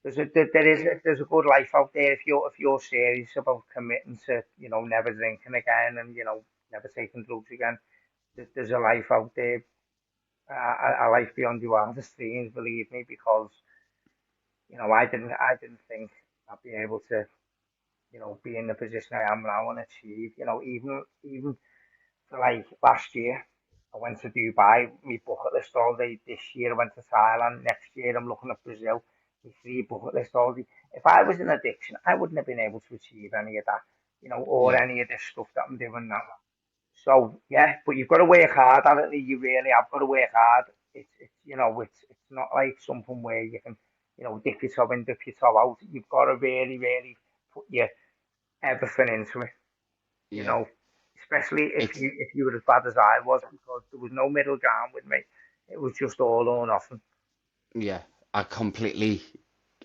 there's a good life out there if you're serious about committing to never drinking again and never taking drugs again. There's a life out there, a life beyond your wildest dreams. Believe me, because I didn't think I'd be able to be in the position I am now and achieve. Even for like last year, I went to Dubai. My bucket list all day. This year I went to Thailand. Next year I'm looking at Brazil. My three bucket list all day. If I was in addiction, I wouldn't have been able to achieve any of that, or yeah. any of this stuff that I'm doing now. So yeah, but you've got to work hard at it. You really have got to work hard. It's not like something where you can dip your toe in, dip your toe out. You've got to really, really put your everything into it. You Yeah. know, especially if It's, you were as bad as I was, because there was no middle ground with me. It was just all or nothing. yeah. I completely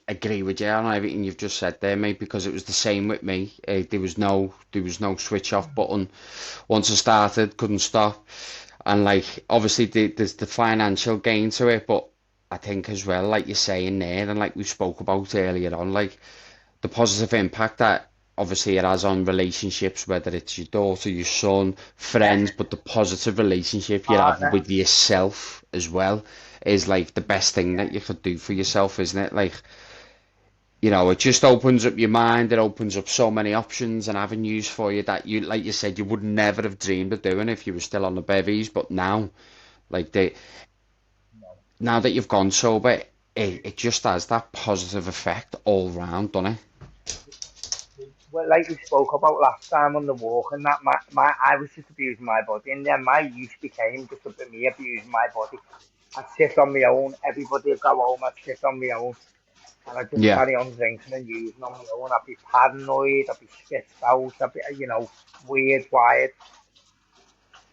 agree with you on everything you've just said there, mate, because it was the same with me. There was no switch off button. Once I started, couldn't stop. And like, obviously, there's the financial gain to it, but I think as well, like you're saying there, and like we spoke about earlier on, like the positive impact that obviously it has on relationships, whether it's your daughter, your son, Yeah, friends, but the positive relationship you have partner. with yourself as well is like the best thing Yeah, that you could do for yourself, isn't it? Like, it just opens up your mind, it opens up so many options and avenues for you that you, like you said, you would never have dreamed of doing if you were still on the bevies, but now, like now that you've gone sober, it just has that positive effect all round, doesn't it? well, like we spoke about last time on the walk, and that I was just abusing my body, and then my use became just about me abusing my body. I'd sit on my own. Everybody would go home. I'd sit on my own, and I'd just Yeah, carry on drinking and using on my own. I'd be paranoid. I'd be sketched out. I'd be, weird, wired.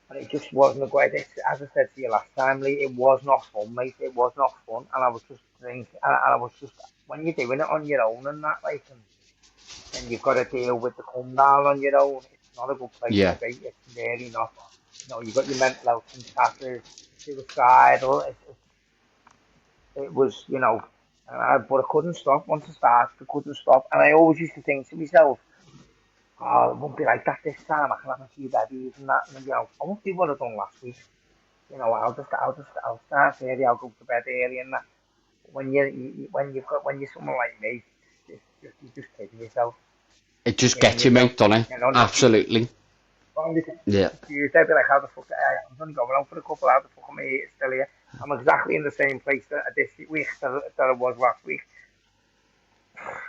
And it just wasn't a great. As I said to you last time, Lee, it was not fun, mate. It was not fun, and I was just drinking, and I was just when you're doing it on your own and that, like, and you've got to deal with the come down on your own. It's not a good place to yeah, be. It's really not. You've got your mental health and tatters, suicidal. It was, but I couldn't stop. Once I started, I couldn't stop, and I always used to think to myself, "Oh, it won't be like that this time. I can have a few babies and that, and I won't do what I done last week. I'll start early. I'll go to bed early and that. When you're someone like me, you're just kidding yourself. it You're just kidding gets you, yourself. mate, doesn't it? You know, Absolutely. on this Yeah. Tuesday, be like, how the fuck? I'm only going out for a couple. How the fuck am I still here? I'm exactly in the same place that this week that I was last week.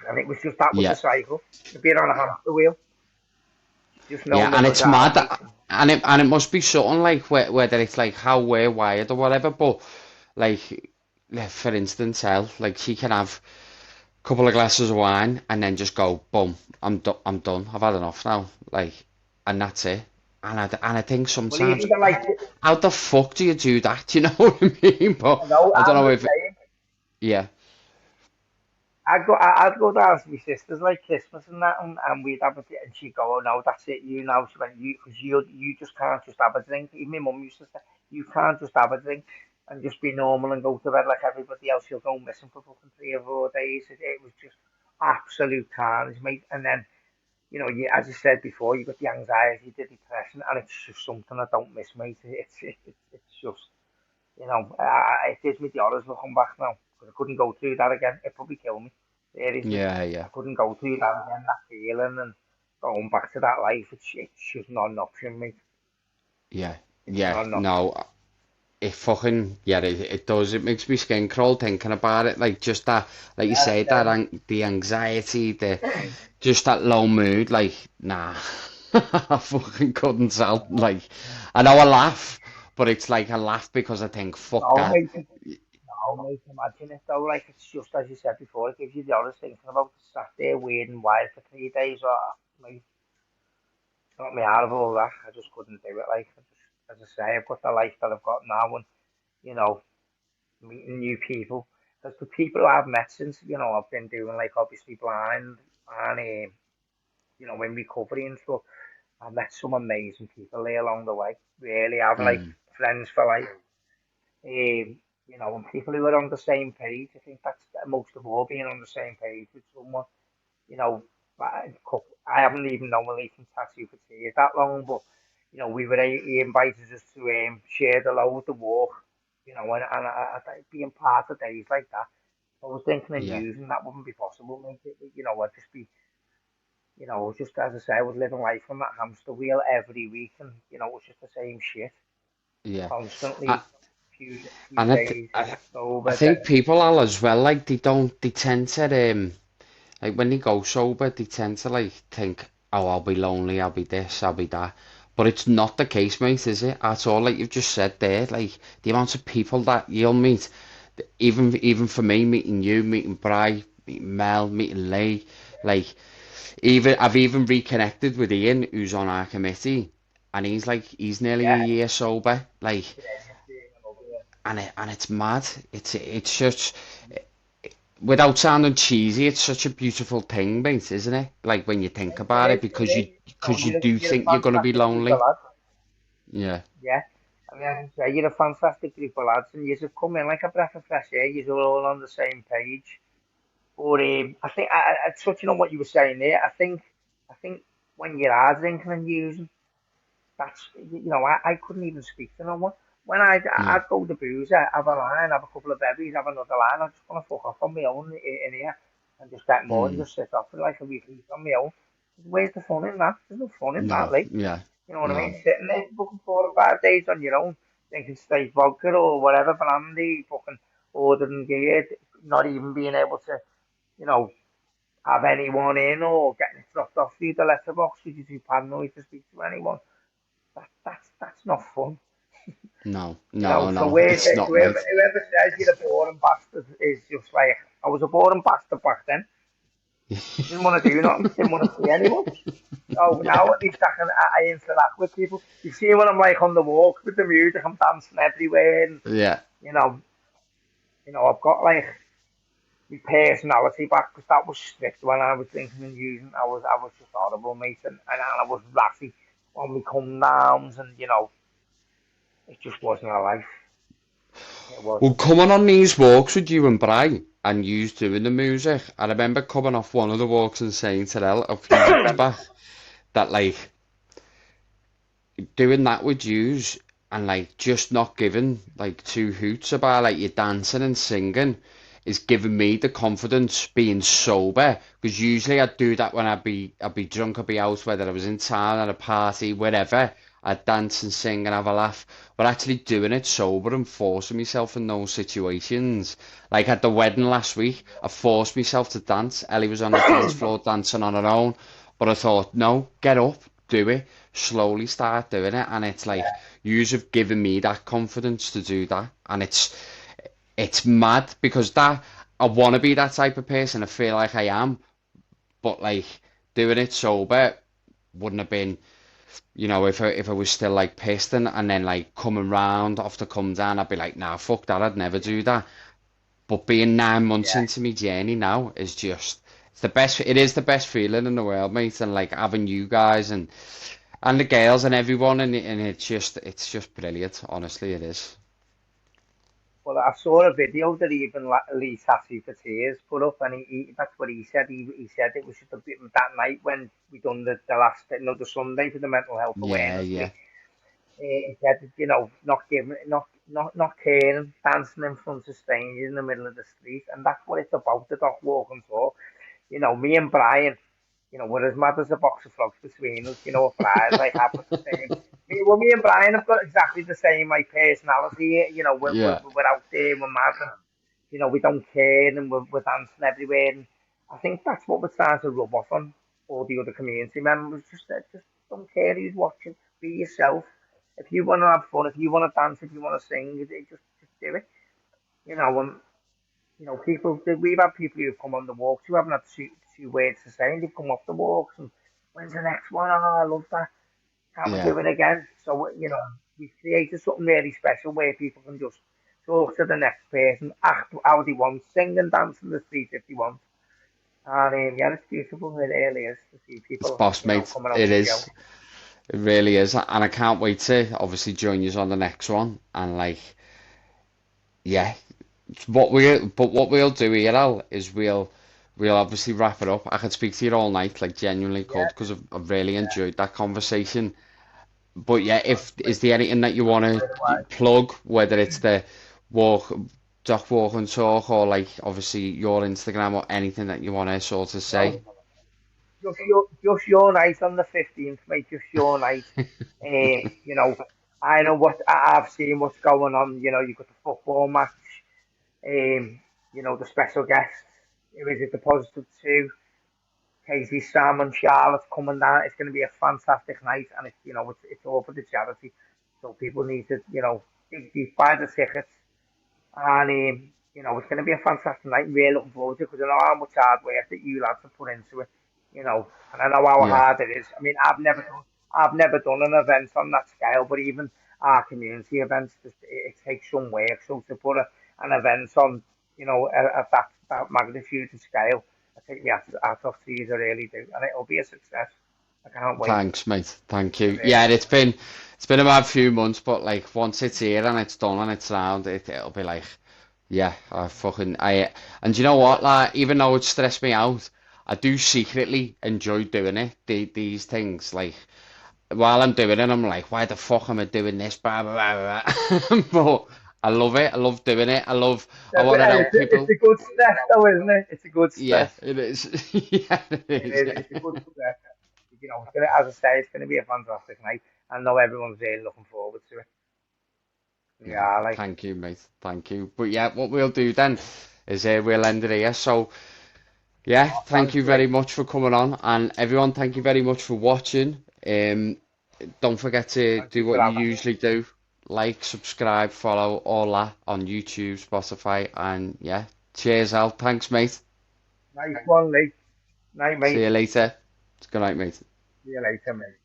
And it was just that was the yeah, cycle. Being on a hamster wheel, just yeah, knowing the and it's mad, modalities. and it must be something like whether it's like how we're wired or whatever, but like for instance, Elle, like she can have a couple of glasses of wine and then just go, boom, I'm done, I've had enough now, like, and that's it. And I think Well, sometimes, even the like, how the fuck do you do that? You know what I mean? But I know, I don't I'm know the if, same. yeah, I'd go down to my sister's like Christmas and that, and we'd have a bit, and she'd go, "Oh no, that's it, you know." She went, "You, because you just can't just have a drink." Even my mum used to say, "You can't just have a drink and just be normal and go to bed like everybody else. You'll go missing for fucking 3 or 4 days." It was just absolute carnage, mate. And then, as you said before, you got the anxiety, the depression, and it's just something I don't miss, mate. It's just, it gives me the honours looking back now because I couldn't go through that again. It'd probably kill me. Seriously, yeah, yeah, I couldn't go through that again. That feeling and going back to that life, it's just not an option, mate. yeah, It's yeah, not an option. no, it fucking, yeah, it does, it makes me skin crawl thinking about it, like just that, like you Yeah, say, that same. the anxiety, just that low mood, like, nah, I fucking couldn't sell, like, I know I laugh, but it's like I laugh because I think, fuck No, that, mate. No, mate. Imagine it though. Like it's just as you said before. It gives you the honours thinking about sat there weird and wired for 3 days. Or mate, got me out of all that. I just couldn't do it. Like as I say, I've got the life that I've got now, and you know, meeting new people. Because the people I've met since, I've been doing like obviously blind and in recovery and stuff. I've met some amazing people there along the way. Really, I've like mm, friends for life. And people who are on the same page. I think that's most of all being on the same page with someone. You know, I haven't even known Lee from Tattoo for 2 years that long, but he invited us to share the load, the walk. And being part of days like that. I was thinking of yeah, using that wouldn't be possible, mate. I'd just be, just as I say, I was living life on that hamster wheel every week, and it was just the same shit yeah, I, constantly. Few and days I sober, think people are as well, like, they tend to, like when they go sober, they tend to like think, "Oh, I'll be lonely, I'll be this, I'll be that." But it's not the case, mate, is it? At all, like you've just said there, like the amount of people that you'll meet, even for me, meeting you, meeting Bri, meeting Mel, meeting Lee, like even I've even reconnected with Ian, who's on our committee, and he's nearly a yeah. year sober, like, Yeah, you're seeing another and it's mad. It's just without sounding cheesy, it's such a beautiful thing, mate, isn't it? Like when you think It about it, is, it because you is. because you You're, do you're a think you're gonna be fantastic group of lonely. lads. Yeah, Yeah. I mean, as I say, you're a fantastic group of lads, and you've come in like a breath of fresh air. You're all on the same page. But I think, touching on what you were saying there, I think when you are drinking and using, I couldn't even speak to no one. When no, I'd go to booze, have a line, have a couple of berries, have another line. I just want to fuck off on my own in here and just get more and mm, just sit off for like a week on my own. Where's the fun in that? There's no fun in that, no, like. yeah, You know what I no, mean? Sitting there fucking 4 or 5 days on your own, drinking straight vodka or whatever, brandy, fucking ordering gear, not even being able to, you know, have anyone in or getting it dropped off through the letterbox because you're too paranoid to speak to anyone. That's not fun. no, no, So no. It's not, mate. whoever says you're a boring bastard is just like, I was a boring bastard back then. Didn't want to do nothing, didn't want to see anyone. So now Yeah, at least I interact with people. You see when I'm like on the walk with the music, I'm dancing everywhere, and yeah, you know, I've got like my personality back because that was strict when I was drinking and using. I was just horrible, mate, and I was ratty on my come downs, and it just wasn't a life. It well, wasn't. coming on these walks with you and Bri, and you doing the music, I remember coming off one of the walks and saying to Elle a few weeks back that like doing that with yous and like just not giving like two hoots about like you dancing and singing is giving me the confidence being sober, because usually I'd do that when I'd be drunk, I'd be out, whether I was in town at a party, whatever, I'd dance and sing and have a laugh, but actually doing it sober and forcing myself in those situations. Like at the wedding last week, I forced myself to dance. Ellie was on the dance floor dancing on her own, but I thought, no, get up, do it, slowly start doing it, and it's like yous have given me that confidence to do that, and it's mad because that I want to be that type of person. I feel like I am, but like doing it sober wouldn't have been, if I was still like pissed and then like coming round off the come down, I'd be like, nah, fuck that, I'd never do that. But being 9 months Yeah. into my journey now is just it's the best. It is the best feeling in the world, mate. And like having you guys and the girls and everyone, and it's just brilliant. Honestly, it is. Well, I saw a video that even Lee Sassy for Tears put up, and that's what he said. He said it was just a bit that night when we done the last, the Sunday for the Mental Health Yeah, Awareness yeah, Week. He said, not giving, not caring, dancing in front of strangers in the middle of the street, and that's what it's about. The dog walk and talk. Me and Brian. We're as mad as a box of frogs between us. Brian, like, I've got the same. Me and Brian have got exactly the same, like, personality. yeah, We're out there, we're mad, and, we don't care, and we're dancing everywhere. And I think that's what we're trying to rub off on all the other community members. Just don't care who's watching. Be yourself. If you want to have fun, if you want to dance, if you want to sing, just do it. And we've had people who've come on the walks who haven't had two words to say, and they've come off the walks and when's the next one? Oh, I love that. Can't we yeah, do it again? So, we've created something really special where people can just talk to the next person, act how they want, sing and dance in the street if they want. And yeah, it's beautiful. It really is to see it's people, boss, mate. coming out It to show. is. It really is, and I can't wait to obviously join you on the next one. And like, yeah, what we'll do here, Al, is we'll obviously wrap it up. I could speak to you all night, like genuinely could, Yeah, because I've really yeah. enjoyed that conversation. But yeah, if is Great, there anything that you want to great. plug, whether it's the walk, doc walk and talk, or like obviously your Instagram or anything that you want to sort of say? No, just your night on the 15th, mate. Just your night. You know, I know I've seen what's going on. You've got the football match. The special guests. Who is it? The positive two. Casey, Sam, and Charlotte coming down. It's going to be a fantastic night, and it's all for the charity. So people need to dig deep, buy the tickets, and it's going to be a fantastic night. Really looking forward to it because I know how much hard work that you lads have put into it. And I know how Yeah, hard it is. I mean, I've never done an event on that scale, but even our community events, it takes some work. So to put an event on, at that magnitude and scale, I take me out off to you, I really do, and it'll be a success. I can't wait. thanks, mate. Thank I you. Yeah, really do. it's been about a few months, but like once it's here and it's done and it's round, it'll be like, yeah, and you know what? Like, even though it stressed me out, I do secretly enjoy doing it. These things, like while I'm doing it, I'm like, why the fuck am I doing this? Blah, blah, blah, blah. But I love it. I love doing it. I want to help It's people. a good stress, though, isn't it? It's a good Yeah, stress. it is. Yeah, it It is. is. Yeah. It's a good stress. As I say, it's gonna be a fantastic night. I know everyone's really looking forward to it. No, Yeah, like, thank you, mate. Thank you. But yeah, what we'll do then is we'll end it here. So yeah, thank sounds you very great. much for coming on, and everyone, thank you very much for watching. Don't forget to Thank do you for what you having me. usually do. Like, subscribe, follow, all that on YouTube, Spotify, and yeah, cheers, Al. Thanks, mate. Nice one, Lee. Night, See mate. you later. Good night, mate. See you later, mate.